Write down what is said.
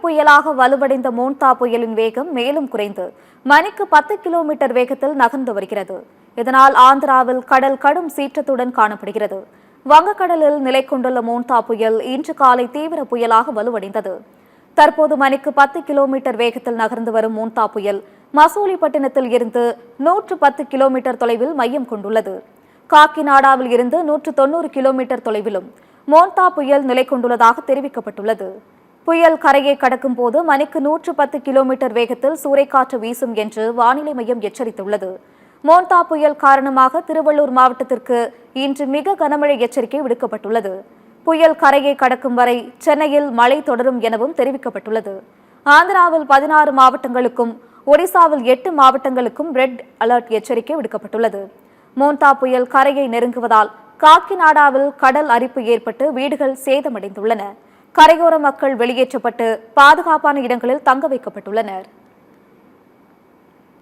புயலாக வலுவடைந்த மோன்தா புயலின் வேகம் மேலும் குறைந்து மணிக்கு 10 கிலோமீட்டர் வேகத்தில் நகர்ந்து வருகிறது. இதனால் ஆந்திராவில் கடல் கடும் சீற்றத்துடன் காணப்படுகிறது. வங்கக்கடலில் நிலை கொண்டுள்ள மோன்தா புயல் இன்று காலை தீவிர புயலாக வலுவடைந்தது. தற்போது மணிக்கு 10 கிலோமீட்டர் வேகத்தில் நகர்ந்து வரும் மோன்தா புயல் மசூலிப்பட்டினத்தில் இருந்து 110 கிலோமீட்டர் தொலைவில் மையம் கொண்டுள்ளது. காக்கிநாடாவில் இருந்து 190 கிலோமீட்டர் தொலைவிலும் மோன்தா புயல் நிலை கொண்டுள்ளதாக தெரிவிக்கப்பட்டுள்ளது. புயல் கரையை கடக்கும் போது மணிக்கு 110 கிலோமீட்டர் வேகத்தில் சூறைக்காற்று வீசும் என்று வானிலை மையம் எச்சரித்துள்ளது. மோன்தா புயல் காரணமாக திருவள்ளூர் மாவட்டத்திற்கு இன்று மிக கனமழை எச்சரிக்கை விடுக்கப்பட்டுள்ளது. புயல் கரையை கடக்கும் வரை சென்னையில் மழை தொடரும் எனவும் தெரிவிக்கப்பட்டுள்ளது. ஆந்திராவில் 16 மாவட்டங்களுக்கும் ஒடிசாவில் 8 மாவட்டங்களுக்கும் ரெட் அலர்ட் எச்சரிக்கை விடுக்கப்பட்டுள்ளது. மோன்தா புயல் கரையை நெருங்குவதால் காக்கிநாடாவில் கடல் அரிப்பு ஏற்பட்டு வீடுகள் சேதமடைந்துள்ளன. கரையோர மக்கள் வெளியேற்றப்பட்டு பாதுகாப்பான இடங்களில் தங்க வைக்கப்பட்டுள்ளனர்.